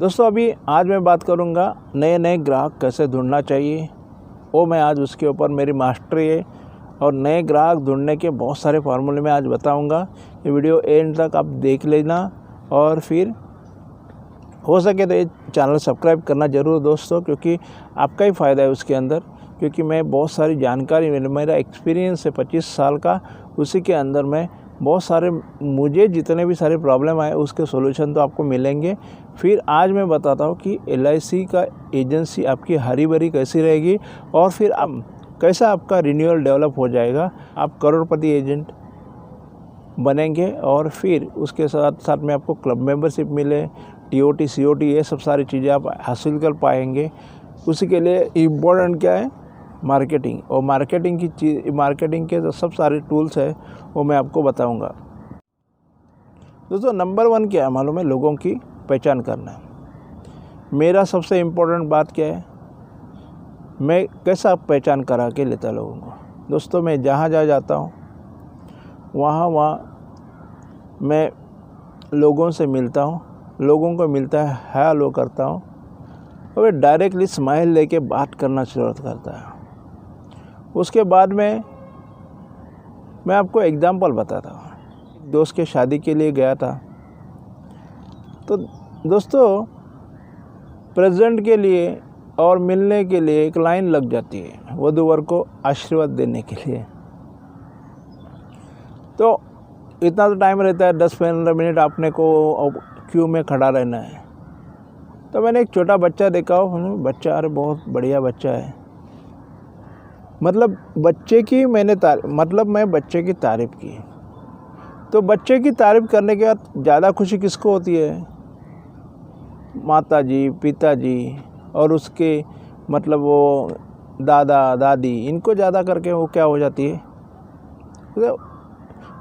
दोस्तों अभी आज मैं बात करूंगा नए नए ग्राहक कैसे ढूंढना चाहिए। वो मैं आज उसके ऊपर मेरी मास्टरी है और नए ग्राहक ढूंढने के बहुत सारे फार्मूले मैं आज बताऊंगा। ये वीडियो एंड तक आप देख लेना और फिर हो सके तो ये चैनल सब्सक्राइब करना ज़रूर दोस्तों, क्योंकि आपका ही फ़ायदा है उसके अंदर। क्योंकि मैं बहुत सारी जानकारी, मेरा एक्सपीरियंस है 25 साल का, उसी के अंदर मैं बहुत सारे मुझे जितने भी सारे प्रॉब्लम आए उसके सॉल्यूशन तो आपको मिलेंगे। फिर आज मैं बताता हूँ कि LIC का एजेंसी आपकी हरी भरी कैसी रहेगी और फिर कैसा आपका रिन्यूअल डेवलप हो जाएगा, आप करोड़पति एजेंट बनेंगे। और फिर उसके साथ साथ में आपको क्लब मेंबरशिप मिले, TOT COT ये सब सारी चीज़ें आप हासिल कर पाएंगे। उसी के लिए इम्पोर्टेंट क्या है, मार्केटिंग। और मार्केटिंग के जो सब सारे टूल्स है वो मैं आपको बताऊंगा। दोस्तों नंबर 1 क्या है मालूम है, लोगों की पहचान करना। मेरा सबसे इम्पोर्टेंट बात क्या है, मैं कैसा पहचान करा के लेता लोगों को। दोस्तों मैं जहाँ जाता हूँ वहाँ मैं लोगों से मिलता हूँ, लोगों को मिलता है, हेलो करता हूँ और डायरेक्टली स्माइल लेके बात करना शुरू करता है। उसके बाद में मैं आपको एग्जांपल बताता हूँ। दोस्त के शादी के लिए गया था, तो दोस्तों प्रेजेंट के लिए और मिलने के लिए एक लाइन लग जाती है वधू वर को आशीर्वाद देने के लिए। तो इतना तो टाइम रहता है, 10-15 मिनट आपने को क्यू में खड़ा रहना है। तो मैंने एक छोटा बच्चा देखा हो, बच्चा अरे बहुत बढ़िया बच्चा है, मतलब बच्चे की मैं बच्चे की तारीफ़ की। तो बच्चे की तारीफ़ करने के बाद ज़्यादा खुशी किसको होती है, माताजी, पिताजी और उसके मतलब वो दादा दादी, इनको ज़्यादा करके वो क्या हो जाती है, तो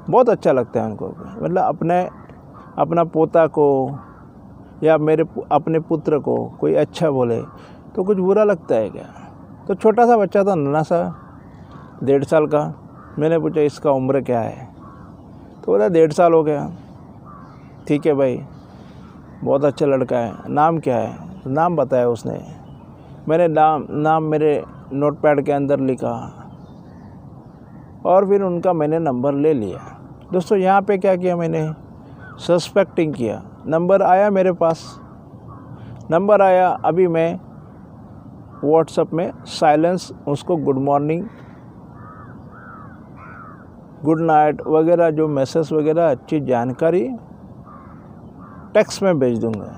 बहुत अच्छा लगता है उनको। मतलब अपना पोता को या अपने पुत्र को कोई अच्छा बोले तो कुछ बुरा लगता है क्या। तो छोटा सा बच्चा था, नन्हा सा, 1.5 साल का। मैंने पूछा इसका उम्र क्या है, तो बोला 1.5 साल हो गया। ठीक है भाई, बहुत अच्छा लड़का है, नाम क्या है, नाम बताया उसने। मैंने नाम मेरे नोटपैड के अंदर लिखा और फिर उनका मैंने नंबर ले लिया। दोस्तों यहाँ पे क्या किया, मैंने सस्पेक्टिंग किया। नंबर आया मेरे पास, नंबर आया, अभी मैं व्हाट्सएप में साइलेंस उसको गुड मॉर्निंग, गुड नाइट वगैरह जो मैसेज वगैरह अच्छी जानकारी टेक्स्ट में भेज दूंगा।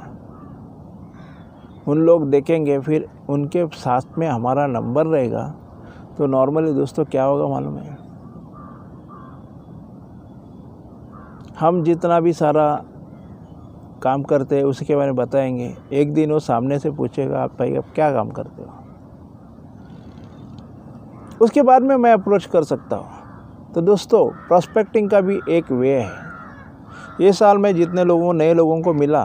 उन लोग देखेंगे, फिर उनके साथ में हमारा नंबर रहेगा। तो नॉर्मली दोस्तों क्या होगा मालूम है, हम जितना भी सारा काम करते हैं उसी के बारे में बताएंगे। एक दिन वो सामने से पूछेगा, आप भाई अब क्या काम करते हो, उसके बाद में मैं अप्रोच कर सकता हूँ। तो दोस्तों प्रोस्पेक्टिंग का भी एक वे है। ये साल में जितने नए लोगों को मिला,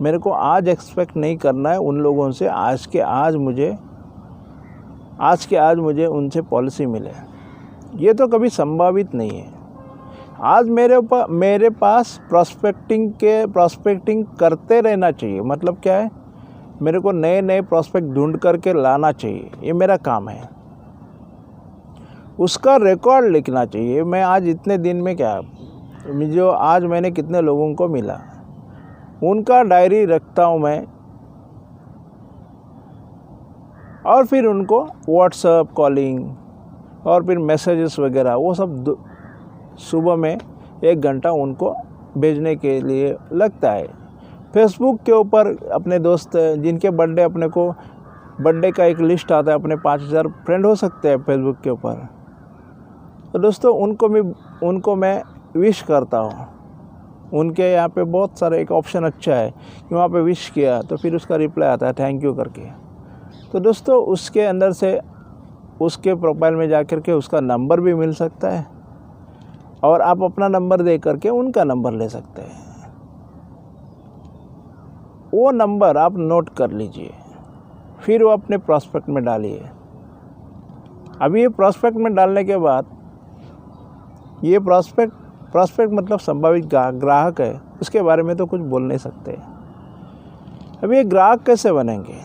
मेरे को आज एक्सपेक्ट नहीं करना है उन लोगों से आज के आज मुझे उनसे पॉलिसी मिले, ये तो कभी संभावित नहीं है। आज मेरे पास प्रोस्पेक्टिंग करते रहना चाहिए। मतलब क्या है, मेरे को नए नए प्रोस्पेक्ट ढूंढ करके लाना चाहिए, ये मेरा काम है। उसका रिकॉर्ड लिखना चाहिए। मैं आज इतने दिन में जो आज मैंने कितने लोगों को मिला, उनका डायरी रखता हूँ मैं। और फिर उनको व्हाट्सएप कॉलिंग और फिर मैसेजेस वगैरह वो सब सुबह में 1 घंटा उनको भेजने के लिए लगता है। फेसबुक के ऊपर अपने दोस्त जिनके बर्थडे का एक लिस्ट आता है, अपने 5000 फ्रेंड हो सकते हैं फेसबुक के ऊपर। तो दोस्तों उनको मैं विश करता हूँ। उनके यहाँ पे बहुत सारे एक ऑप्शन अच्छा है कि वहाँ पे विश किया तो फिर उसका रिप्लाई आता है थैंक यू करके। तो दोस्तों उसके अंदर से उसके प्रोफाइल में जा कर के उसका नंबर भी मिल सकता है और आप अपना नंबर दे करके उनका नंबर ले सकते हैं। वो नंबर आप नोट कर लीजिए, फिर वो अपने प्रॉस्पेक्ट में डालिए। अभी ये प्रॉस्पेक्ट में डालने के बाद ये प्रॉस्पेक्ट मतलब संभावित ग्राहक है, उसके बारे में तो कुछ बोल नहीं सकते। अब ये ग्राहक कैसे बनेंगे?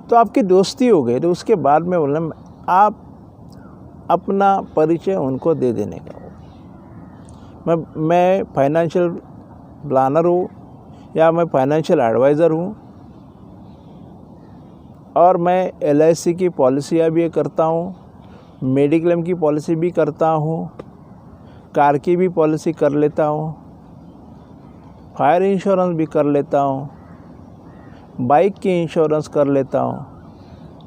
तो आपकी दोस्ती हो गई, तो उसके बाद में बोलना आप अपना परिचय उनको दे देने का। मैं फाइनेंशियल प्लानर हूँ या मैं फाइनेंशियल एडवाइज़र हूँ और मैं LIC की पॉलिसियाँ भी करता हूँ, मेडिक्लेम की पॉलिसी भी करता हूँ, कार की भी पॉलिसी कर लेता हूँ, फायर इंश्योरेंस भी कर लेता हूँ, बाइक की इंश्योरेंस कर लेता हूँ,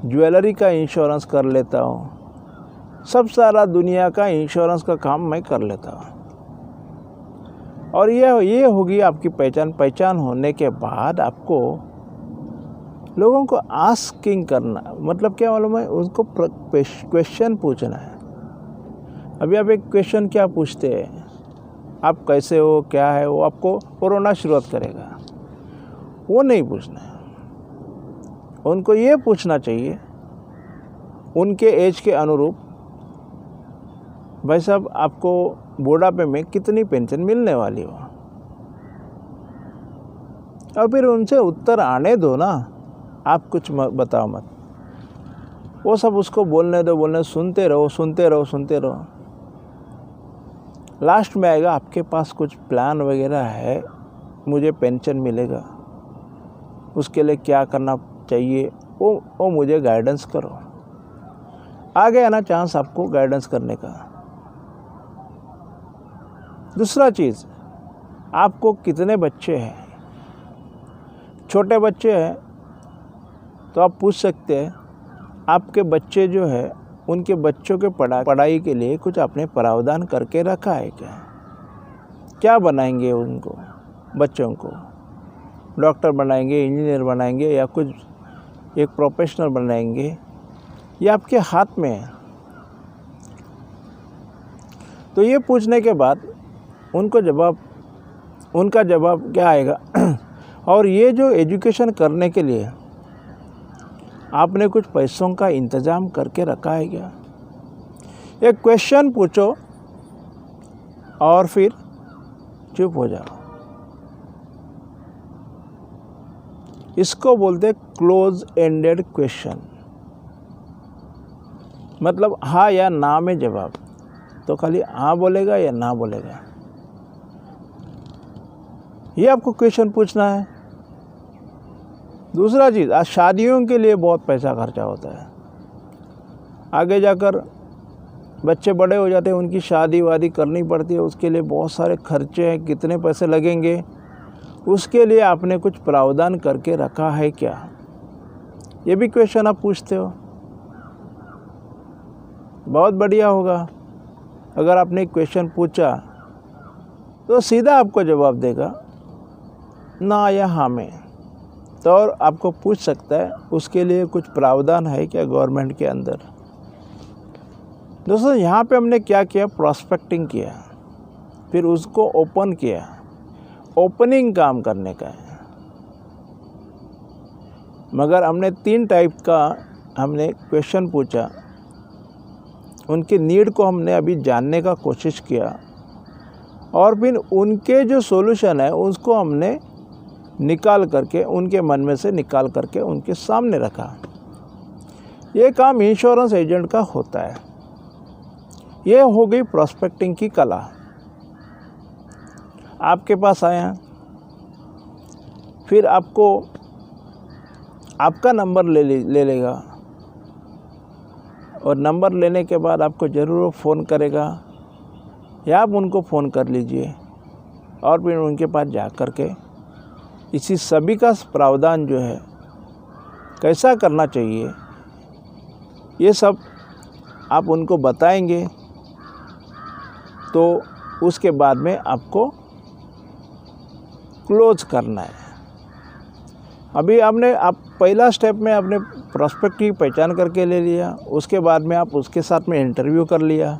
ज्वेलरी का इंश्योरेंस कर लेता हूँ, सब सारा दुनिया का इंश्योरेंस का काम मैं कर लेता हूँ। और ये होगी आपकी पहचान होने के बाद आपको लोगों को आस्किंग करना, मतलब क्या मालूम है, उनको क्वेश्चन पूछना है। अभी आप एक क्वेश्चन क्या पूछते हैं, आप कैसे हो, क्या है, वो आपको रोना शुरुआत करेगा। वो नहीं पूछना है, उनको ये पूछना चाहिए उनके एज के अनुरूप, भाई साहब आपको बुढ़ापे में कितनी पेंशन मिलने वाली हो, और फिर उनसे उत्तर आने दो ना, आप कुछ बताओ मत, वो सब उसको बोलने दो, सुनते रहो। लास्ट में आएगा आपके पास कुछ प्लान वगैरह है, मुझे पेंशन मिलेगा, उसके लिए क्या करना चाहिए, वो मुझे गाइडेंस करो। आ गया ना चांस आपको गाइडेंस करने का। दूसरा चीज़, आपको कितने बच्चे हैं? छोटे बच्चे हैं तो आप पूछ सकते हैं आपके बच्चे जो है उनके बच्चों के पढ़ाई के लिए कुछ आपने प्रावधान करके रखा है क्या बनाएंगे उनको, बच्चों को डॉक्टर बनाएंगे, इंजीनियर बनाएंगे या कुछ एक प्रोफेशनल बनाएंगे, ये आपके हाथ में है। तो ये पूछने के बाद उनका जवाब क्या आएगा और ये जो एजुकेशन करने के लिए आपने कुछ पैसों का इंतज़ाम करके रखा है क्या? एक क्वेश्चन पूछो और फिर चुप हो जाओ। इसको बोलते क्लोज एंडेड क्वेश्चन, मतलब हाँ या ना में जवाब। तो खाली हाँ बोलेगा या ना बोलेगा, ये आपको क्वेश्चन पूछना है। दूसरा चीज़, आज शादियों के लिए बहुत पैसा खर्चा होता है, आगे जाकर बच्चे बड़े हो जाते हैं, उनकी शादी वादी करनी पड़ती है, उसके लिए बहुत सारे खर्चे हैं, कितने पैसे लगेंगे, उसके लिए आपने कुछ प्रावधान करके रखा है क्या? ये भी क्वेश्चन आप पूछते हो, बहुत बढ़िया होगा। अगर आपने क्वेश्चन पूछा तो सीधा आपको जवाब देगा ना या हाँ में। तो और आपको पूछ सकता है उसके लिए कुछ प्रावधान है क्या गवर्नमेंट के अंदर। दोस्तों यहाँ पे हमने क्या किया, प्रॉस्पेक्टिंग किया, फिर उसको ओपन किया, ओपनिंग काम करने का है। मगर हमने 3 टाइप का हमने क्वेश्चन पूछा, उनकी नीड को हमने अभी जानने का कोशिश किया और फिर उनके जो सॉल्यूशन है उसको हमने निकाल करके, उनके मन में से निकाल करके उनके सामने रखा। ये काम इंश्योरेंस एजेंट का होता है। ये हो गई प्रॉस्पेक्टिंग की कला। आपके पास आया, फिर आपको आपका नंबर ले लेगा और नंबर लेने के बाद आपको ज़रूर फ़ोन करेगा या आप उनको फ़ोन कर लीजिए और फिर उनके पास जा कर के इसी सभी का प्रावधान जो है कैसा करना चाहिए, ये सब आप उनको बताएंगे। तो उसके बाद में आपको क्लोज करना है। अभी आप पहला स्टेप में आपने प्रॉस्पेक्ट की पहचान करके ले लिया, उसके बाद में आप उसके साथ में इंटरव्यू कर लिया,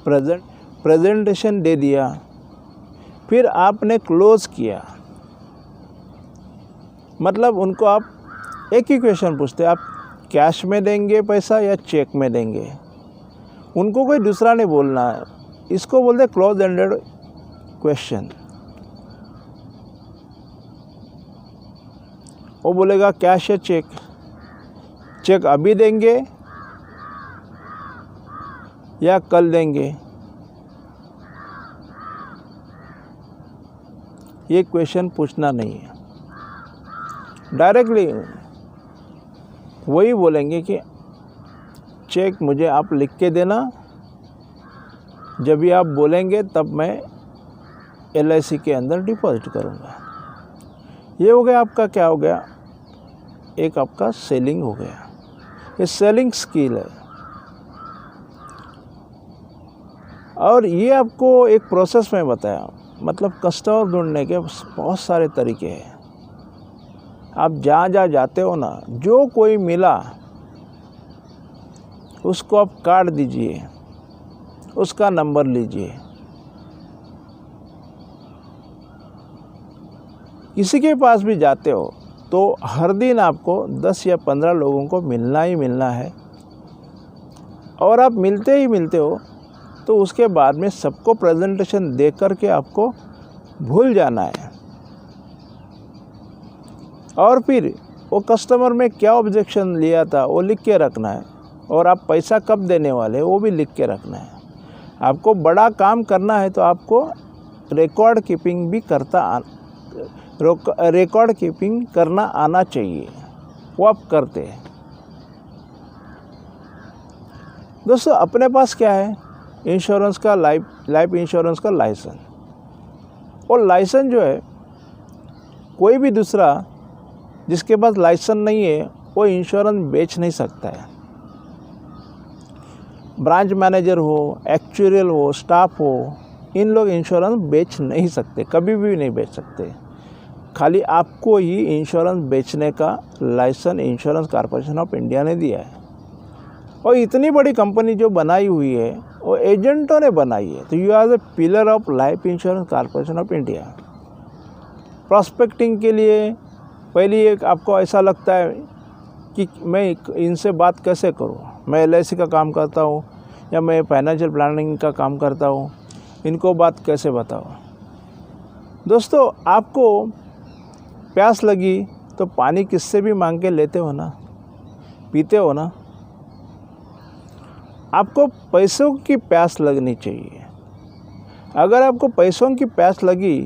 प्रेजेंटेशन दे दिया, फिर आपने क्लोज किया। मतलब उनको आप एक ही क्वेश्चन पूछते, आप कैश में देंगे पैसा या चेक में देंगे, उनको कोई दूसरा नहीं बोलना है। इसको बोलते क्लोज एंडेड क्वेश्चन। वो बोलेगा कैश है चेक, चेक अभी देंगे या कल देंगे, ये क्वेश्चन पूछना नहीं है। डायरेक्टली वही बोलेंगे कि चेक मुझे आप लिख के देना, जब भी आप बोलेंगे तब मैं LIC के अंदर डिपॉजिट करूँगा। ये हो गया आपका, क्या हो गया, एक आपका सेलिंग हो गया। ये सेलिंग स्किल है। और ये आपको एक प्रोसेस में बताया, मतलब कस्टमर ढूंढने के बहुत सारे तरीके हैं। आप जहाँ जहाँ जाते हो ना, जो कोई मिला उसको आप काट दीजिए, उसका नंबर लीजिए। किसी के पास भी जाते हो तो हर दिन आपको 10 या 15 लोगों को मिलना ही मिलना है, और आप मिलते ही मिलते हो तो उसके बाद में सबको प्रेजेंटेशन दे करके आपको भूल जाना है। और फिर वो कस्टमर में क्या ऑब्जेक्शन लिया था वो लिख के रखना है, और आप पैसा कब देने वाले वो भी लिख के रखना है। आपको बड़ा काम करना है तो आपको रिकॉर्ड कीपिंग भी रिकॉर्ड कीपिंग करना आना चाहिए, वो आप करते हैं। दोस्तों अपने पास क्या है, इंश्योरेंस का लाइफ इंश्योरेंस का लाइसेंस। और लाइसेंस जो है, कोई भी दूसरा जिसके पास लाइसेंस नहीं है वो इंश्योरेंस बेच नहीं सकता है। ब्रांच मैनेजर हो, एक्चुअरियल हो, स्टाफ हो, इन लोग इंश्योरेंस बेच नहीं सकते, कभी भी नहीं बेच सकते। खाली आपको ही इंश्योरेंस बेचने का licence insurance corporation of India ने दिया है। और इतनी बड़ी कंपनी जो बनाई हुई है वो एजेंटों ने बनाई है। तो you are the pillar of life insurance corporation of India. Prospecting के लिए पहले एक आपको ऐसा लगता है कि मैं इनसे बात कैसे करूं, मैं LIC का काम करता हूं या मैं फाइनेंशियल प्लानिंग का काम करता हूं, इनको बात कैसे बताऊं। दोस्तों आपको प्यास लगी तो पानी किससे भी मांग के लेते हो ना, पीते हो ना। आपको पैसों की प्यास लगनी चाहिए। अगर आपको पैसों की प्यास लगी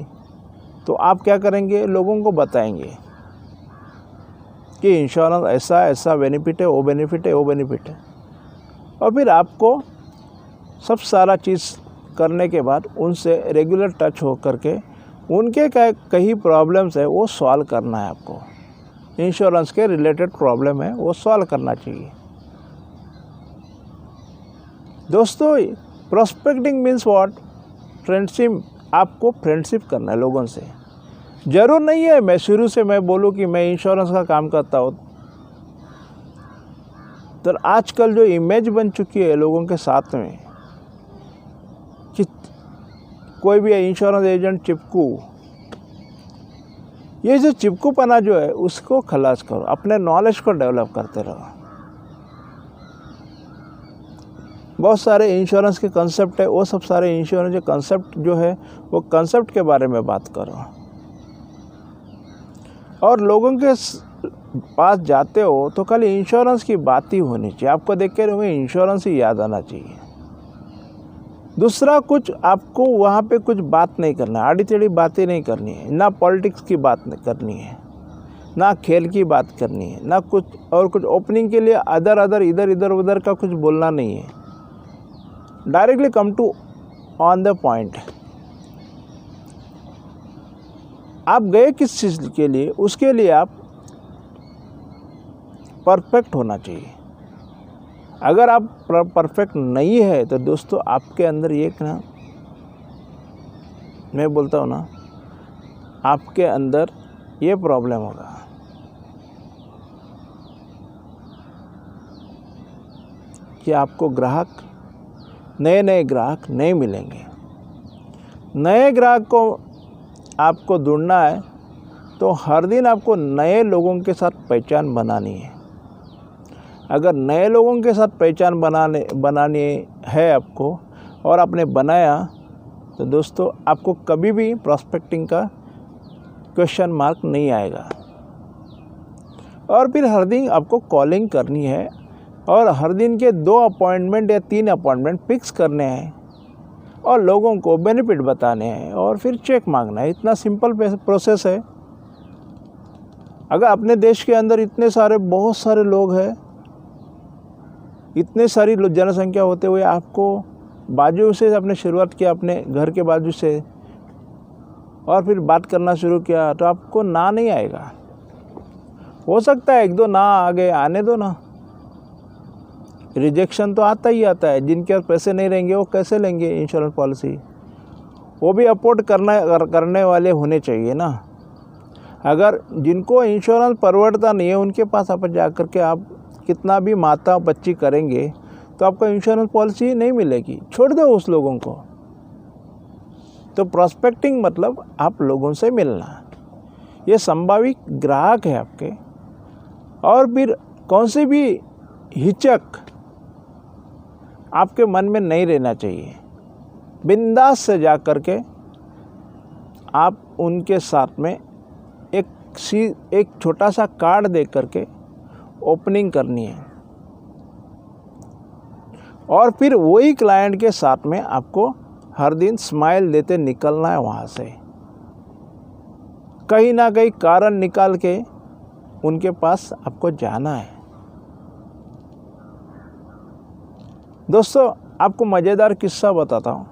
तो आप क्या करेंगे, लोगों को बताएंगे कि इंश्योरेंस ऐसा ऐसा बेनिफिट है, वो बेनिफिट है, वो बेनिफिट है। और फिर आपको सब सारा चीज़ करने के बाद उनसे रेगुलर टच हो करके उनके कई प्रॉब्लम्स है वो सॉल्व करना है। आपको इंश्योरेंस के रिलेटेड प्रॉब्लम है वो सॉल्व करना चाहिए। दोस्तों प्रोस्पेक्टिंग मीन्स व्हाट, फ्रेंडशिप। आपको फ्रेंडशिप करना है लोगों से। ज़रूर नहीं है मैं शुरू से मैं बोलूँ कि मैं इंश्योरेंस का काम करता हूँ। तो आजकल जो इमेज बन चुकी है लोगों के साथ में कि कोई भी इंश्योरेंस एजेंट चिपकू, ये जो चिपकूपना जो है उसको खलास करो, अपने नॉलेज को डेवलप करते रहो। बहुत सारे इंश्योरेंस के कंसेप्ट है, वो सब सारे इंश्योरेंस के कंसेप्ट जो है वो कंसेप्ट के बारे में बात करो। और लोगों के पास जाते हो तो खाली इंश्योरेंस की बात ही होनी चाहिए। आपको देख के हमें इंश्योरेंस ही याद आना चाहिए। दूसरा कुछ आपको वहाँ पे कुछ बात नहीं करना है, आड़ी टेढ़ी बातें नहीं करनी है, ना पॉलिटिक्स की बात नहीं करनी है, ना खेल की बात करनी है, ना कुछ और कुछ ओपनिंग के लिए इधर इधर उधर का कुछ बोलना नहीं है। Directly come to on the point. आप गए किस चीज़ के लिए, उसके लिए आप परफेक्ट होना चाहिए। अगर आप परफेक्ट नहीं है तो दोस्तों आपके अंदर एक ना, मैं बोलता हूँ ना, आपके अंदर ये प्रॉब्लम होगा कि आपको ग्राहक, नए ग्राहक नहीं मिलेंगे। नए ग्राहक को आपको ढूंढना है तो हर दिन आपको नए लोगों के साथ पहचान बनानी है। अगर नए लोगों के साथ पहचान बनानी है आपको और आपने बनाया तो दोस्तों आपको कभी भी प्रॉस्पेक्टिंग का क्वेश्चन मार्क नहीं आएगा। और फिर हर दिन आपको कॉलिंग करनी है और हर दिन के 2 अपॉइंटमेंट या 3 अपॉइंटमेंट फिक्स करने हैं और लोगों को बेनिफिट बताने हैं और फिर चेक मांगना है। इतना सिंपल प्रोसेस है। अगर अपने देश के अंदर इतने सारे बहुत सारे लोग हैं, इतने सारी जनसंख्या होते हुए आपको बाजू से आपने शुरुआत किया, अपने घर के बाजू से, और फिर बात करना शुरू किया, तो आपको ना नहीं आएगा। हो सकता है 1-2 ना आगे, आने दो ना। रिजेक्शन तो आता ही आता है। जिनके पास पैसे नहीं रहेंगे वो कैसे लेंगे इंश्योरेंस पॉलिसी? वो भी अफोर्ड करने वाले होने चाहिए ना। अगर जिनको इंश्योरेंस परवड़ता नहीं है उनके पास आप जा कर के आप कितना भी माता बच्ची करेंगे तो आपको इंश्योरेंस पॉलिसी नहीं मिलेगी। छोड़ दो उस लोगों को। तो प्रोस्पेक्टिंग मतलब आप लोगों से मिलना, ये संभावित ग्राहक है आपके। और फिर कौन सी भी हिचक आपके मन में नहीं रहना चाहिए। बिंदास से जा कर के आप उनके साथ में एक छोटा सा कार्ड दे करके ओपनिंग करनी है और फिर वही क्लाइंट के साथ में आपको हर दिन स्माइल देते निकलना है वहाँ से। कहीं ना कहीं कारण निकाल के उनके पास आपको जाना है। दोस्तों, आपको मज़ेदार किस्सा बताता हूँ।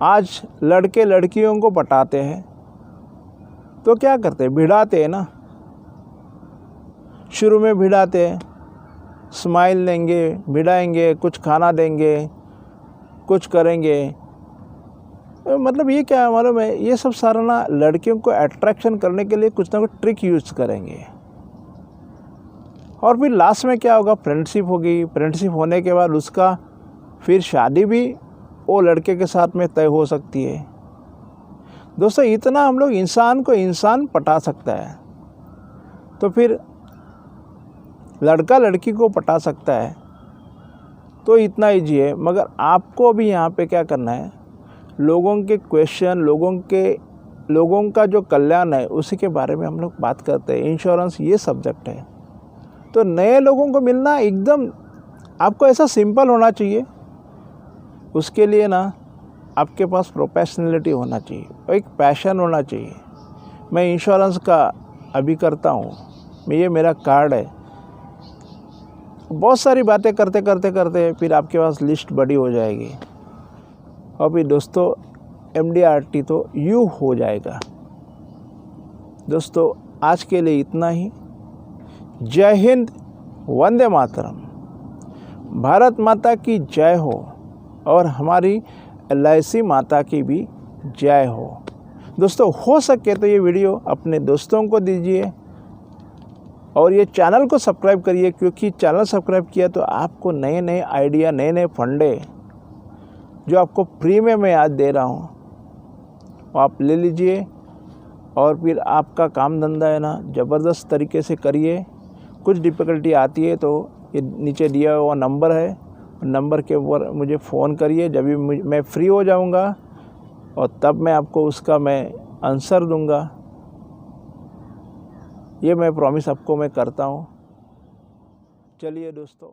आज लड़के लड़कियों को पटाते हैं तो क्या करते हैं? भिड़ाते हैं ना। शुरू में भिड़ाते हैं, स्माइल देंगे, भिड़ाएंगे, कुछ खाना देंगे, कुछ करेंगे। मतलब ये क्या है मालूम है? ये सब सारा ना लड़कियों को अट्रैक्शन करने के लिए कुछ ना कुछ ट्रिक यूज़ करेंगे। और फिर लास्ट में क्या होगा? फ्रेंडशिप होगी। फ्रेंडशिप होने के बाद उसका फिर शादी भी वो लड़के के साथ में तय हो सकती है। दोस्तों, इतना हम लोग इंसान को इंसान पटा सकता है तो फिर लड़का लड़की को पटा सकता है तो इतना ईजी है। मगर आपको भी यहाँ पे क्या करना है? लोगों के क्वेश्चन, लोगों का जो कल्याण है उसी के बारे में हम लोग बात करते हैं। इंश्योरेंस ये सब्जेक्ट है। तो नए लोगों को मिलना एकदम आपको ऐसा सिंपल होना चाहिए। उसके लिए ना आपके पास प्रोफेशनलिटी होना चाहिए, एक पैशन होना चाहिए। मैं इंश्योरेंस का अभी करता हूँ, ये मेरा कार्ड है। बहुत सारी बातें करते करते करते फिर आपके पास लिस्ट बड़ी हो जाएगी और फिर दोस्तों MDRT तो यू हो जाएगा। दोस्तों, आज के लिए इतना ही। जय हिंद, वंदे मातरम। भारत माता की जय हो और हमारी LIC माता की भी जय हो। दोस्तों, हो सके तो ये वीडियो अपने दोस्तों को दीजिए और ये चैनल को सब्सक्राइब करिए, क्योंकि चैनल सब्सक्राइब किया तो आपको नए नए आइडिया, नए नए फंडे जो आपको फ्री में मैं आज दे रहा हूँ वो आप ले लीजिए और फिर आपका काम धंधा है ना ज़बरदस्त तरीके से करिए। कुछ डिफ़िकल्टी आती है तो ये नीचे दिया हुआ नंबर है, नंबर के ऊपर मुझे फ़ोन करिए। जब भी मैं फ्री हो जाऊंगा और तब मैं आपको उसका मैं आंसर दूंगा। ये मैं प्रॉमिस आपको मैं करता हूँ। चलिए दोस्तों।